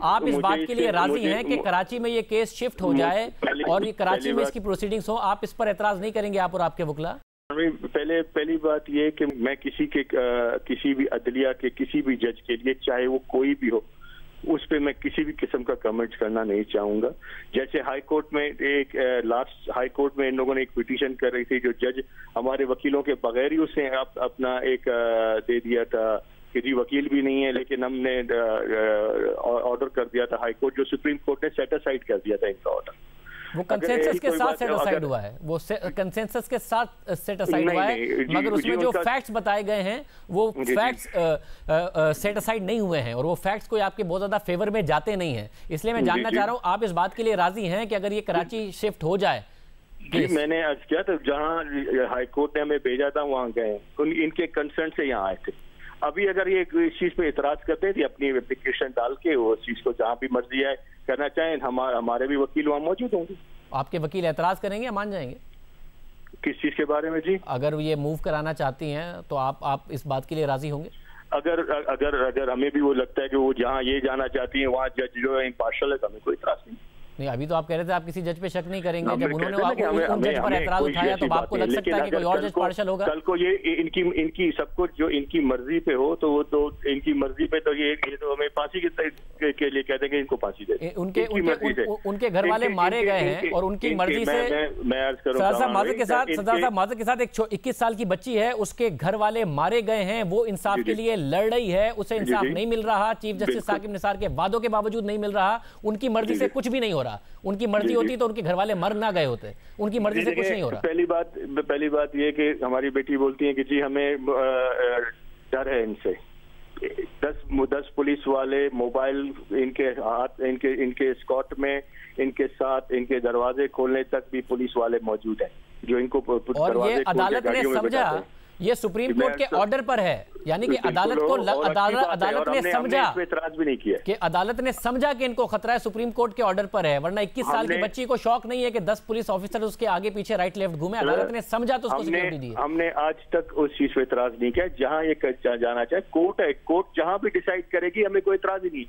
आप इस बात के लिए राजी हैं कि कराची में ये केस शिफ्ट हो जाए और ये कराची में इसकी प्रोसीडिंग्स हो? आप इस पर एतराज नहीं करेंगे, आप और आपके वकील? पहली बात ये कि मैं किसी भी अदलिया के किसी भी जज के लिए, चाहे वो कोई भी हो, उस पे मैं किसी भी किस्म का कमेंट करना नहीं चाहूंगा। जैसे हाई कोर्ट में लास्ट हाई कोर्ट में इन लोगों ने एक पिटीशन कर रही थी, जो जज हमारे वकीलों के बगैर ही उसने अपना एक दे दिया था कि जी वकील भी नहीं है, लेकिन हमने ऑर्डर कर दिया था हाई कोर्ट, जो सुप्रीम कोर्ट ने सेट असाइड कर दिया था इनका ऑर्डर। वो कंसेंसस के साथ सेट असाइड हुआ है, वो कंसेंसस के साथ सेट असाइड हुआ है, मगर उसमें जो फैक्ट्स बताए गए हैं वो फैक्ट्स सेट असाइड नहीं हुए हैं और वो फैक्ट्स कोई आपके बहुत ज्यादा फेवर में जाते नहीं हैं। इसलिए मैं जानना चाह रहा हूँ, आप इस बात के लिए राजी हैं कि अगर ये कराची शिफ्ट हो जाए? जी मैंने आज किया था, जहाँ हाई कोर्ट ने हमें भेजा था वहाँ गए, इनके कंसर्न से यहाँ आए थे। अभी अगर ये इस चीज पे इतराज करते थे अपनी एप्लीकेशन डाल के, वो चीज को जहाँ भी मर्जी है करना चाहें, हमारे भी वकील वहाँ मौजूद होंगे। आपके वकील एतराज करेंगे या मान जाएंगे? किस चीज के बारे में जी? अगर ये मूव कराना चाहती हैं तो आप इस बात के लिए राजी होंगे? अगर हमें भी वो लगता है कि वो जहाँ ये जाना चाहती है वहाँ जज जो है इम्पार्शियल है, तो हमें कोई इतराज नहीं। अभी तो आप कह रहे थे आप किसी जज पे शक नहीं करेंगे, जब उन्होंने उन जज पर एतराज उठाया तो आपको लग सकता है कि कोई और जज पार्शियल होगा? कल को ये इनकी सब कुछ जो इनकी मर्जी पे हो, तो वो तो इनकी मर्जी पे तो ये तो हमें फांसी के लिए कहते हैं कि इनको फांसी दे। उनके घर वाले मारे गए हैं और उनकी मर्जी से, मैं अर्ज करूंगा सरदार माजर के साथ एक 21 साल की बच्ची है, उसके घर वाले मारे गए हैं, वो इंसाफ के लिए लड़ रही है, उसे इंसाफ नहीं मिल रहा, चीफ जस्टिस साकिब निसार के वादों के बावजूद नहीं मिल रहा, उनकी मर्जी से कुछ भी नहीं हो रहा। उनकी मर्जी होती तो उनके घर वाले मर ना गए होते, उनकी मर्जी से कुछ नहीं हो रहा। पहली बात ये कि हमारी बेटी बोलती है कि जी हमें डर है इनसे, 10 पुलिस वाले मोबाइल इनके हाथ, इनके स्कॉट में, इनके साथ इनके दरवाजे खोलने तक भी पुलिस वाले मौजूद हैं, जो इनको और ये अदालत ने समझा, ये सुप्रीम कोर्ट के ऑर्डर पर है, यानी कि अदालत ने समझा, एतराज भी नहीं किया कि अदालत ने समझा कि इनको खतरा है, सुप्रीम कोर्ट के ऑर्डर पर है। वरना 21 साल की बच्ची को शौक नहीं है कि 10 पुलिस ऑफिसर उसके आगे पीछे राइट लेफ्ट घूमे, अदालत ने समझा तो उसको सिक्योरिटी दी। हमने आज तक उस चीज पे एतराज नहीं किया, जहां ये जाना चाहे कोर्ट है, कोर्ट जहां भी डिसाइड करेगी हमें कोई एतराज ही नहीं।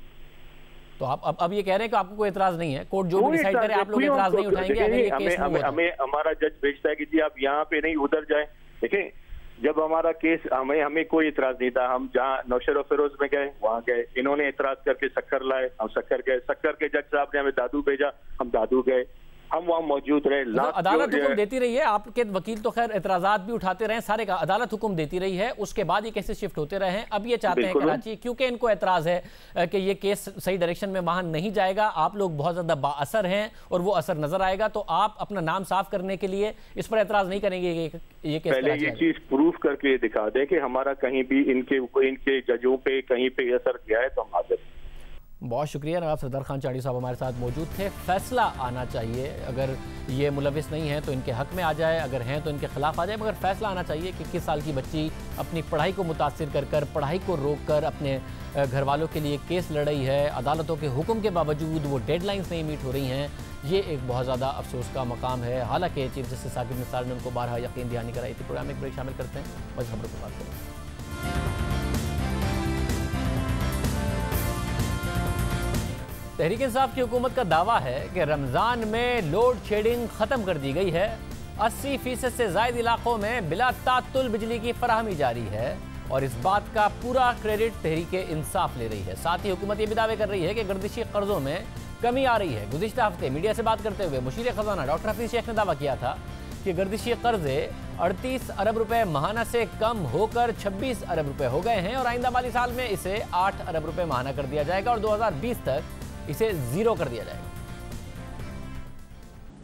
तो आप अब ये कह रहे हैं कि आपको कोई एतराज नहीं है, कोर्ट जो भी डिसाइड करे आप लोग एतराज नहीं उठाएंगे अगर ये केस नहीं होता? हमें हमारा जज भेजता है कि जी आप यहाँ पे नहीं उधर जाए। देखें जब हमारा केस हमें कोई इतराज नहीं था, हम जहाँ नौशर और फिरोज में गए वहाँ गए, इन्होंने इतराज करके सक्कर लाए, हम सक्कर गए, सक्कर के जज साहब ने हमें दादू भेजा, हम दादू गए, हम वहाँ मौजूद रहे। अदालत हुक्म देती रही है, आपके वकील तो खैर एतराजात भी उठाते रहे, सारे का अदालत हुक्म देती रही है, उसके बाद ये केसेस शिफ्ट होते रहे हैं। अब ये चाहते हैं कराची, क्योंकि इनको एतराज है कि ये केस सही डायरेक्शन में वहां नहीं जाएगा, आप लोग बहुत ज्यादा बाअसर हैं और वो असर नजर आएगा, तो आप अपना नाम साफ करने के लिए इस पर एतराज नहीं करेंगे ये केस? पहले ये चीज प्रूफ करके दिखा दे कि हमारा कहीं भी इनके जजों पे कहीं पे असर किया है तो हम हाजिर। बहुत शुक्रिया नवाब सरदार खान चाड़ी साहब हमारे साथ मौजूद थे। फैसला आना चाहिए, अगर ये मुलविस नहीं है तो इनके हक में आ जाए, अगर हैं तो इनके खिलाफ आ जाए, मगर फैसला आना चाहिए कि 21 साल की बच्ची अपनी पढ़ाई को मुतासिर कर पढ़ाई को रोक कर अपने घर वालों के लिए केस लड़ रही है, अदालतों के हुक्म के बावजूद वो डेडलाइंस नहीं मीट हो रही हैं, ये एक बहुत ज़्यादा अफसोस का मकाम है। हालांकि चीफ जस्टिस साकिब निसार ने उनको बारहा यकीन दहानी कराई थी। प्रोग्राम में एक ब्रेक शामिल करते हैं, बस खबरों पर बात करें। तहरीक इंसाफ की हुकूमत का दावा है कि रमज़ान में लोड शेडिंग ख़त्म कर दी गई है, 80% से ज़ायद इलाकों में बिला तात्तुल बिजली की फराहमी जारी है और इस बात का पूरा क्रेडिट तहरीक इंसाफ ले रही है। साथ ही हुकूमत ये भी दावे कर रही है कि गर्दिशी कर्जों में कमी आ रही है। गुज़िश्ता हफ्ते मीडिया से बात करते हुए मुशीर ख़जाना डॉक्टर हफीज़ शेख ने दावा किया था कि गर्दिशी कर्जे 38 अरब रुपए माहाना से कम होकर 26 अरब रुपए हो गए हैं और आइंदा माली साल में इसे 8 अरब रुपए माहाना कर दिया जाएगा और 2020 तक इसे 0 कर दिया जाएगा।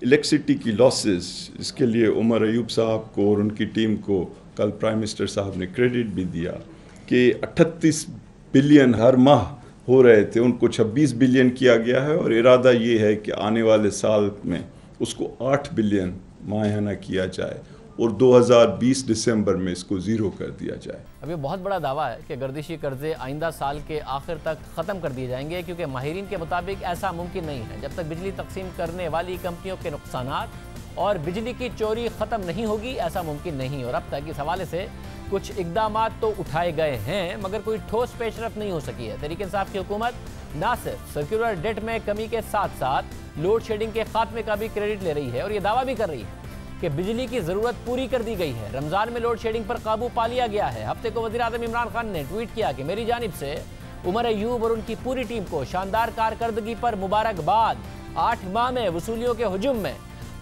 इलेक्ट्रिसिटी की लॉसेस, इसके लिए उमर अयूब साहब को और उनकी टीम को कल प्राइम मिनिस्टर साहब ने क्रेडिट भी दिया। कि 38 बिलियन हर माह हो रहे थे, उनको 26 बिलियन किया गया है और इरादा ये है कि आने वाले साल में उसको 8 बिलियन माहाना किया जाए और 2020 दिसंबर में इसको ज़ीरो कर दिया जाए। अब ये बहुत बड़ा दावा है कि गर्दिशी कर्जे आइंदा साल के आखिर तक ख़त्म कर दिए जाएंगे, क्योंकि माहिरीन के मुताबिक ऐसा मुमकिन नहीं है। जब तक बिजली तकसीम करने वाली कंपनियों के नुकसानात और बिजली की चोरी ख़त्म नहीं होगी, ऐसा मुमकिन नहीं। और अब तक इस हवाले से कुछ इकदामात तो उठाए गए हैं, मगर कोई ठोस पेशरफ नहीं हो सकी है। तहरीक इंसाफ की हुकूमत न सिर्फ सर्कुलर डेट में कमी के साथ साथ लोड शेडिंग के खात्मे का भी क्रेडिट ले रही है और ये दावा भी कर रही है कि बिजली की ज़रूरत पूरी कर दी गई है। रमज़ान में लोड शेडिंग पर काबू पा लिया गया है। हफ्ते को वज़ीर आज़म इमरान खान ने ट्वीट किया कि मेरी जानिब से उमर अयूब और उनकी पूरी टीम को शानदार कारकर्दगी पर मुबारकबाद। 8 माह में वसूलियों के हुजूम में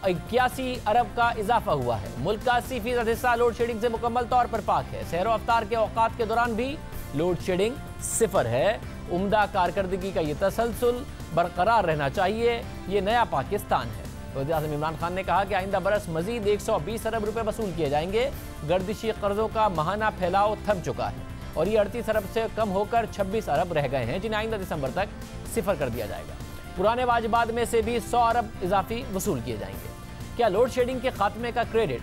81 अरब का इजाफा हुआ है। मुल्क का 80% हिस्सा लोड शेडिंग से मुकम्मल तौर पर पाक है। सहर व अफ्तार के औकात के दौरान भी लोड शेडिंग 0 है। उम्दा कारकर्दगी का ये तसलसल बरकरार रहना चाहिए। ये नया पाकिस्तान है। वज़ीर आज़म इमरान खान ने कहा कि आइंदा बरस मजीद 120 अरब रुपए वसूल किए जाएंगे। गर्दिशी कर्जों का माहाना फैलाव थम चुका है और ये 38 अरब से कम होकर 26 अरब रह गए हैं, जिन्हें आइंदा दिसंबर तक 0 कर दिया जाएगा। पुराने वाजिबात में से भी 100 अरब इजाफी वसूल किए जाएंगे। क्या लोड शेडिंग के खात्मे का क्रेडिट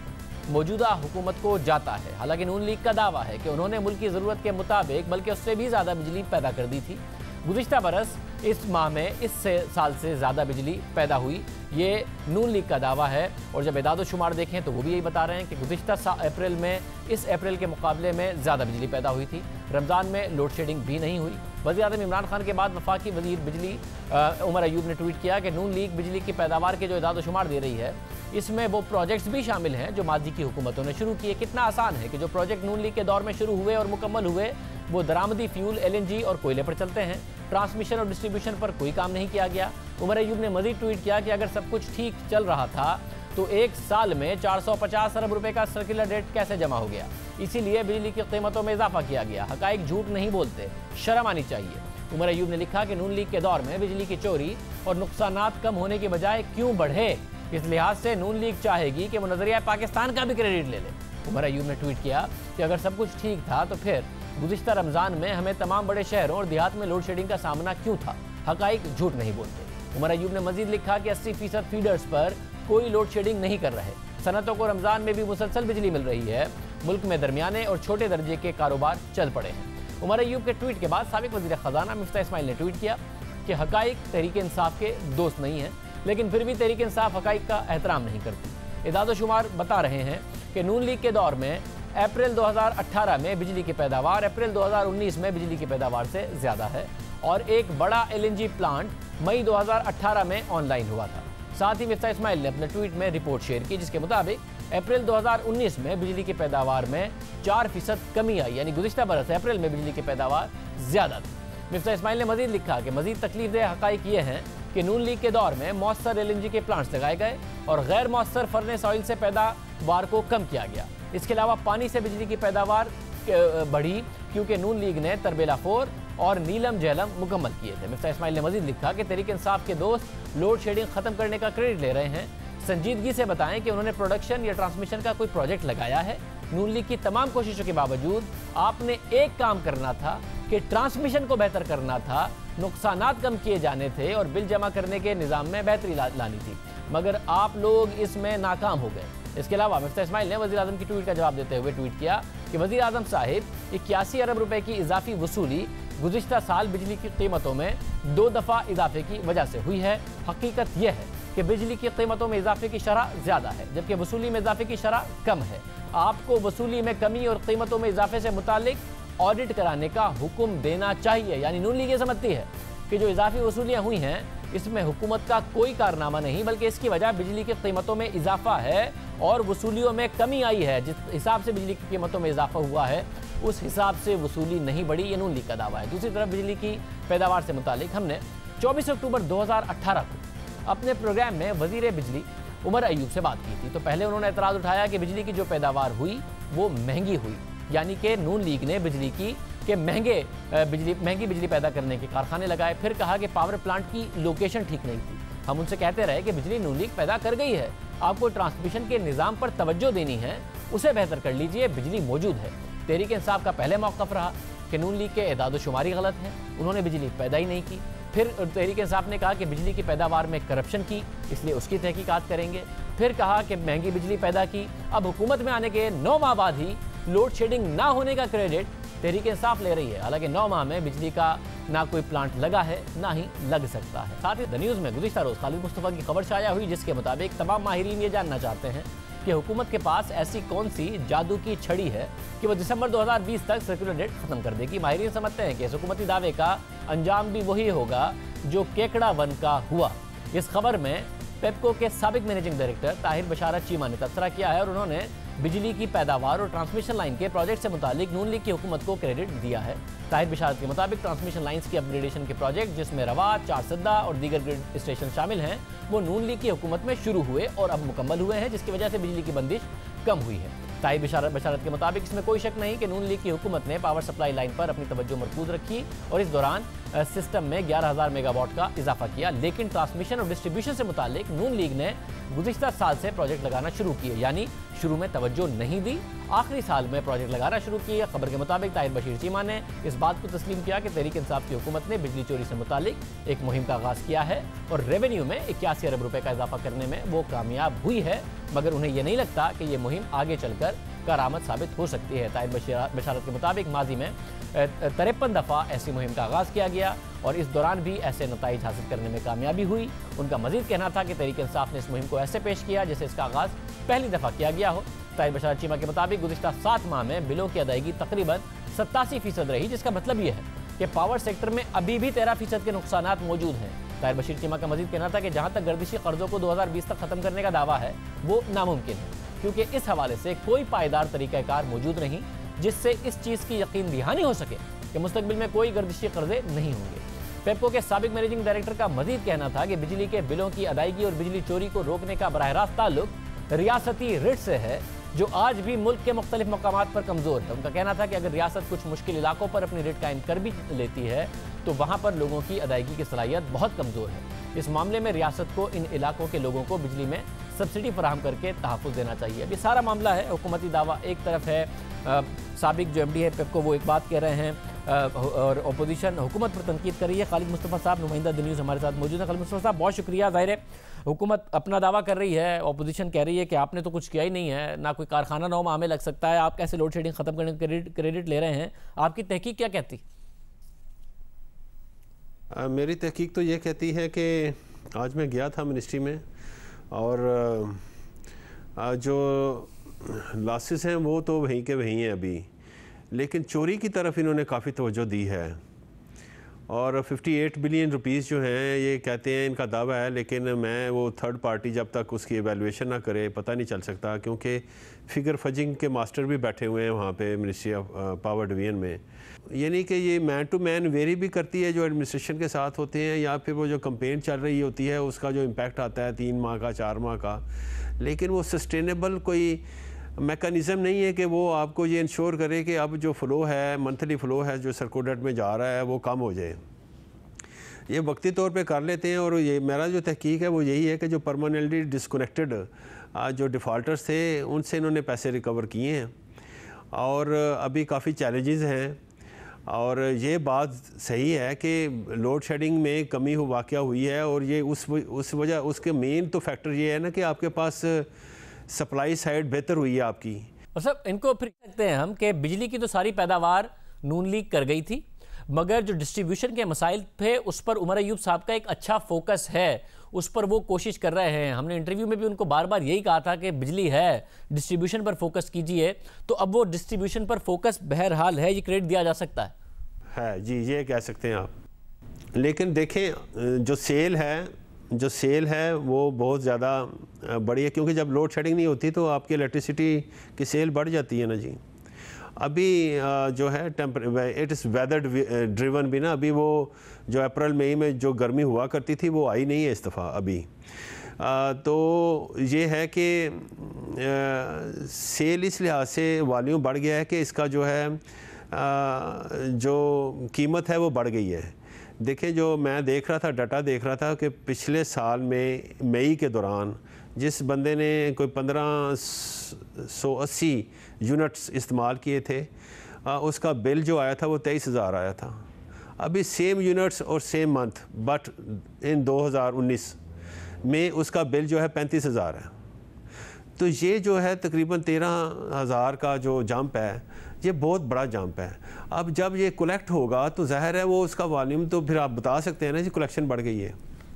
मौजूदा हुकूमत को जाता है? हालांकि नून लीग का दावा है कि उन्होंने मुल्क की ज़रूरत के मुताबिक बल्कि उससे भी ज़्यादा बिजली पैदा कर दी थी। गुज़िश्ता बरस इस माह में इस साल से ज़्यादा बिजली पैदा हुई, ये नून लीग का दावा है। और जब एदाद शुमार देखें तो वो भी यही बता रहे हैं कि गुज़िश्ता अप्रैल में इस अप्रैल के मुकाबले में ज़्यादा बिजली पैदा हुई थी। रमज़ान में लोड शेडिंग भी नहीं हुई। वज़ीर आज़म इमरान खान के बाद वफाकी वज़ीर बिजली उमर अयूब ने ट्वीट किया कि नून लीग बिजली की पैदावार के जो एदाद शुमार दे रही है, इसमें वो प्रोजेक्ट्स भी शामिल हैं जो माजी की हुकूमतों ने शुरू किए। कितना आसान है कि जो प्रोजेक्ट नून लीग के दौर में शुरू हुए और मुकम्मल हुए वो दरामदी फ्यूल, LNG और कोयले पर चलते हैं। ट्रांसमिशन और डिस्ट्रीब्यूशन पर कोई काम नहीं किया गया। उमर अयूब ने मजीद ट्वीट किया कि अगर सब कुछ ठीक चल रहा था तो एक साल में 450 अरब रुपए का सर्कुलर डेट कैसे जमा हो गया? इसीलिए बिजली की कीमतों में इजाफा किया गया। हकाइक झूठ नहीं बोलते, शर्म आनी चाहिए। उमर अयूब ने लिखा कि नून लीग के दौर में बिजली की चोरी और नुकसानात कम होने के बजाय क्यों बढ़े? इस लिहाज से नून लीग चाहेगी कि वो नजरिया पाकिस्तान का भी क्रेडिट ले ले। उमर अयूब ने ट्वीट किया कि अगर सब कुछ ठीक था तो फिर गुज़िश्ता रमज़ान में हमें तमाम बड़े शहरों और देहात में लोड शेडिंग का सामना क्यों था? हकाइक झूठ नहीं बोलते। उमर अयूब ने मजीद लिखा कि 80% फीडर्स पर कोई लोड शेडिंग नहीं कर रहे। सनतों को रमज़ान में भी मुसलसल बिजली मिल रही है। मुल्क में दरमियाने और छोटे दर्जे के कारोबार चल पड़े हैं। उमर अयूब के ट्वीट के बाद साबिक वज़ीर ख़ज़ाना मिफ्ता इस्माइल ने ट्वीट किया कि हकाइक तहरीक इंसाफ के दोस्त नहीं हैं, लेकिन फिर भी तहरीक इंसाफ हकाइक का एहतराम नहीं करती। इदाद शुमार बता रहे हैं कि नून लीग के दौर में अप्रैल 2018 में बिजली की पैदावार अप्रैल 2019 में बिजली की पैदावार से ज़्यादा है और एक बड़ा LNG प्लांट मई 2018 में ऑनलाइन हुआ था। साथ ही मिफ्ता इस्माइल ने अपने ट्वीट में रिपोर्ट शेयर की, जिसके मुताबिक अप्रैल 2019 में बिजली की पैदावार में 4% कमी आई, यानी गुज़िश्ता बरस अप्रैल में बिजली की पैदावार ज़्यादा थी। मिफ्ता इस्माइल ने मजीद लिखा कि मजीद तकलीफदेह हक़ाइक़ ये हैं कि नून लीग के दौर में मौसर LNG के प्लांट्स लगाए गए और गैर मौसर फर्नेस ऑयल से पैदावार को कम किया गया। इसके अलावा पानी से बिजली की पैदावार बढ़ी क्योंकि नून लीग ने तरबेला 4 और नीलम जहलम मुकम्मल किए थे। मिफ्ता इस्माइल ने मजीद लिखा कि तहरीक इंसाफ के दोस्त लोड शेडिंग खत्म करने का क्रेडिट ले रहे हैं। संजीदगी से बताएं कि उन्होंने प्रोडक्शन या ट्रांसमिशन का कोई प्रोजेक्ट लगाया है? नून लीग की तमाम कोशिशों के बावजूद आपने एक काम करना था कि ट्रांसमिशन को बेहतर करना था, नुकसानात कम किए जाने थे और बिल जमा करने के निज़ाम में बेहतरी लानी थी, मगर आप लोग इसमें नाकाम हो गए। इसके अलावा मिफ्ता इस्माइल ने वज़ीर आज़म की ट्वीट का जवाब देते हुए ट्वीट किया कि वज़ीर आज़म साहिब 81 अरब रुपए की इजाफी वसूली गुज़िश्ता साल बिजली की कीमतों में 2 दफ़ा इजाफे की वजह से हुई है। हकीकत यह है कि बिजली की कीमतों में इजाफे की शरह ज़्यादा है जबकि वसूली में इजाफे की शरह कम है। आपको वसूली में कमी और कीमतों में इजाफे से मुतालिक ऑडिट कराने का हुक्म देना चाहिए। यानी नून लीग ये समझती है कि जो इजाफी वसूलियाँ हुई हैं इसमें हुकूमत का कोई कारनामा नहीं, बल्कि इसकी वजह बिजली की कीमतों में इजाफा है और वसूलियों में कमी आई है। जिस हिसाब से बिजली की कीमतों में इजाफा हुआ है उस हिसाब से वसूली नहीं बढ़ी, ये नून लीग का दावा है। दूसरी तरफ बिजली की पैदावार से मुतालिक हमने 24 अक्टूबर 2018 को अपने प्रोग्राम में वजीर बिजली उमर अयूब से बात की थी। तो पहले उन्होंने एतराज़ उठाया कि बिजली की जो पैदावार हुई वो महंगी हुई, यानी कि नून लीग ने बिजली की के महंगी बिजली पैदा करने के कारखाने लगाए। फिर कहा कि पावर प्लांट की लोकेशन ठीक नहीं थी। हम उनसे कहते रहे कि बिजली नून लीग पैदा कर गई है, आपको ट्रांसमिशन के निज़ाम पर तवज्जो देनी है, उसे बेहतर कर लीजिए, बिजली मौजूद है। तहरीक इंसाफ का पहले मौक़िफ़ रहा कि नून लीग के एदाद-ओ-शुमारी गलत है, उन्होंने बिजली पैदा ही नहीं की। फिर तहरीक इंसाफ ने कहा कि बिजली की पैदावार में करप्शन की, इसलिए उसकी तहकीकात करेंगे। फिर कहा कि महंगी बिजली पैदा की। अब हुकूमत में आने के 9 माह बाद ही लोड शेडिंग ना होने का क्रेडिट तहरीक इंसाफ ले रही है। हालांकि 9 माह में बिजली का ना कोई प्लांट लगा है, ना ही लग सकता है। साथ ही द न्यूज़ में गुज़िश्ता रोज़ खालिद मुस्तफ़ा की खबर शाया हुई, जिसके मुताबिक तमाम माहिरीन ये जानना चाहते हैं कि हुकूमत के पास ऐसी कौन सी जादू की छड़ी है कि वो दिसंबर 2020 तक सर्कुलर डेट खत्म कर देगी। माहिरीन समझते हैं कि इस हुकूमती दावे का अंजाम भी वही होगा जो केकड़ा वन का हुआ। इस खबर में पेप्को के साबिक मैनेजिंग डायरेक्टर ताहिर बशारत चीमा ने तबसरा किया है और उन्होंने बिजली की पैदावार और ट्रांसमिशन लाइन के प्रोजेक्ट से मुतालिक नून लीग की हुकूमत को क्रेडिट दिया है। ताहिर बशारत के मुताबिक ट्रांसमिशन लाइन्स की अपग्रेडेशन के प्रोजेक्ट, जिसमें रवात, चारसद्दा और दीगर ग्रिड स्टेशन शामिल हैं, वो नून लीग की हुकूमत में शुरू हुए और अब मुकम्मल हुए हैं, जिसकी वजह से बिजली की बंदिश कम हुई है। ताहिर बशारत के मुताबिक इसमें कोई शक नहीं कि नून लीग की हुकूमत ने पावर सप्लाई लाइन पर अपनी तवज्जो मरकूज रखी और इस दौरान सिस्टम में 11,000 मेगावाट का इजाफा किया। लेकिन ट्रांसमिशन और डिस्ट्रीब्यूशन से मुतालिक नून लीग ने गुज़िश्ता साल से प्रोजेक्ट लगाना शुरू किए, यानी शुरू में तवज्जो नहीं दी, आखिरी साल में प्रोजेक्ट लगाना शुरू किए। खबर के मुताबिक ताहिर बशीर चीमा ने इस बात को तस्लीम किया कि तहरीक इंसाफ की हुकूमत ने बिजली चोरी से मुतालिक एक मुहिम का आगाज़ किया है और रेवेन्यू में 81 अरब रुपए का इजाफा करने में वो कामयाब हुई है, मगर उन्हें यह नहीं लगता कि ये मुहिम आगे चलकर कारामद साबित हो सकती है। ताहिर बशारत के मुताबिक माजी में 53 दफ़ा ऐसी मुहिम का आगाज़ किया गया और इस दौरान भी ऐसे नताइज हासिल करने में कामयाबी हुई। उनका मजीद कहना था कि तहरीक इंसाफ ने इस मुहिम को ऐसे पेश किया जैसे इसका आगाज़ पहली दफ़ा किया गया हो। ताहिर बशारत चीमा के मुताबिक गुज़िश्ता 7 माह में बिलों की अदायगी तकरीबन 87% रही, जिसका मतलब यह है कि पावर सेक्टर में अभी भी 13% के नुकसानात मौजूद हैं। ताहिर बशीर चीमा का मजीद कहना था कि जहाँ तक गर्दिशी कर्जों को 2020 तक ख़त्म करने का दावा है वो नामुमकिन है, क्योंकि इस हवाले से कोई पायदार तरीक़ाकार मौजूद नहीं जिससे इस चीज़ की यकीन दहानी हो सके कि मुस्तकबिल में कोई गर्दिशी कर्जे नहीं होंगे। पेप्को के साबिक मैनेजिंग डायरेक्टर का मजीद कहना था कि बिजली के बिलों की अदायगी और बिजली चोरी को रोकने का बराह रास्त ताल्लुक रियासती रिट से है, जो आज भी मुल्क के मुख्तलिफ मकामात पर कमज़ोर है। उनका कहना था कि अगर रियासत कुछ मुश्किल इलाकों पर अपनी रिट कायम कर भी लेती है तो वहाँ पर लोगों की अदायगी की सलाहियत बहुत कमज़ोर है। इस मामले में रियासत को इन इलाकों के लोगों को बिजली में सब्सिडी फराहम करके तहफ़्फ़ुज़ देना चाहिए। अब ये सारा मामला है, हुकूमती दावा एक तरफ है, साबिक जो MD है पेप्को वो एक बात कह रहे हैं और अपोजिशन हुकूमत पर तनकीद कर रही है। खालिद मुस्तफ़ा साहब नुमाइंदा द न्यूज़ हमारे साथ मौजूद है। खालिद मुस्तफ़ा साहब बहुत शुक्रिया। ज़ाहिर है हुकूमत अपना दावा कर रही है, अपोजिशन कह रही है कि आपने तो कुछ किया ही नहीं है, ना कोई कारखाना 9 माह में लग सकता है, आप कैसे लोड शेडिंग ख़त्म करने का क्रेडिट ले रहे हैं? आपकी तहकीक क्या कहती? मेरी तहकीक तो ये कहती है कि आज मैं गया था मिनिस्ट्री में और जो लॉसेस हैं वो तो वहीं के वहीं हैं अभी, लेकिन चोरी की तरफ इन्होंने काफ़ी तवज्जो दी है और 58 बिलियन रुपीस जो हैं ये कहते हैं, इनका दावा है, लेकिन मैं वो थर्ड पार्टी जब तक उसकी एवेलुएशन ना करे पता नहीं चल सकता, क्योंकि फिगर फजिंग के मास्टर भी बैठे हुए हैं वहाँ पे मिनिस्ट्री ऑफ पावर डिवीजन में। यानी कि ये मैन टू मैन वेरी भी करती है जो एडमिनिस्ट्रेशन के साथ होते हैं, या फिर वो जो कंपेन चल रही होती है उसका जो इम्पैक्ट आता है 3 माह का 4 माह का, लेकिन वो सस्टेनेबल कोई मैकेनिज़्म नहीं है कि वो आपको ये इंश्योर करे कि अब जो फ़्लो है, मंथली फ़्लो है जो सर्कुलेट में जा रहा है वो कम हो जाए। ये वक्ती तौर पे कर लेते हैं और ये मेरा जो तहकीक है वो यही है कि जो परमानेंटली डिस्कनेक्टेड जो डिफ़ॉल्टर्स थे उनसे इन्होंने पैसे रिकवर किए हैं और अभी काफ़ी चैलेंजेस हैं। और ये बात सही है कि लोड शेडिंग में कमी वाक़या हुई है और ये उस वजह उसके मेन तो फैक्टर ये है ना कि आपके पास सप्लाई साइड बेहतर हुई है आपकी। और सब इनको फिर सकते हैं हम कि बिजली की तो सारी पैदावार नून लीग कर गई थी, मगर जो डिस्ट्रीब्यूशन के मसाइल थे उस पर उमर अयूब साहब का एक अच्छा फोकस है, उस पर वो कोशिश कर रहे हैं। हमने इंटरव्यू में भी उनको बार बार यही कहा था कि बिजली है, डिस्ट्रीब्यूशन पर फोकस कीजिए, तो अब वो डिस्ट्रीब्यूशन पर फोकस बहरहाल है, ये क्रेडिट दिया जा सकता है जी, ये कह सकते हैं आप। लेकिन देखें जो सेल है वो बहुत ज़्यादा बड़ी है, क्योंकि जब लोड शेडिंग नहीं होती तो आपकी इलेक्ट्रिसिटी की सेल बढ़ जाती है ना जी। अभी जो है इट इज़ वेदर ड्रिवन भी ना, अभी वो जो अप्रैल मई में जो गर्मी हुआ करती थी वो आई नहीं है इस दफ़ा अभी। तो ये है कि सेल इस लिहाज से वॉल्यूम बढ़ गया है कि इसका जो है जो कीमत है वो बढ़ गई है। देखिए जो मैं देख रहा था, डाटा देख रहा था कि पिछले साल में मई के दौरान जिस बंदे ने कोई 15 580 यूनिट्स इस्तेमाल किए थे, उसका बिल जो आया था वो 23,000 आया था। अभी सेम यूनिट्स और सेम मंथ बट इन 2019 में उसका बिल जो है 35,000 है। तो ये जो है तकरीबन 13,000 का जो जंप है, ये बहुत बड़ा जंप है। अब जब ये कलेक्ट होगा तो ज़ाहिर है वो उसका वॉल्यूम तो फिर आप बता सकते हैं ना कि कलेक्शन बढ़ गई है।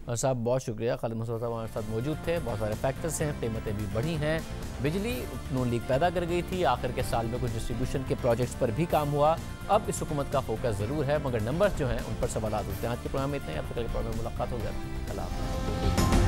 और साहब बहुत शुक्रिया, खालिद मुस्तफा साहब हमारे साथ मौजूद थे। बहुत सारे फैक्टर्स हैं, कीमतें भी बढ़ी हैं, बिजली नून लीग पैदा कर गई थी, आखिर के साल में कुछ डिस्ट्रीब्यूशन के प्रोजेक्ट्स पर भी काम हुआ। अब इस हुकूमत का फोकस ज़रूर है, मगर नंबर्स जो हैं उन पर सवाल उठते हैं। आज के प्रोग्राम में इतने, अब तक के प्रोग्राम में मुलाकात हो जाती है। अल्लाह हाफ़िज़।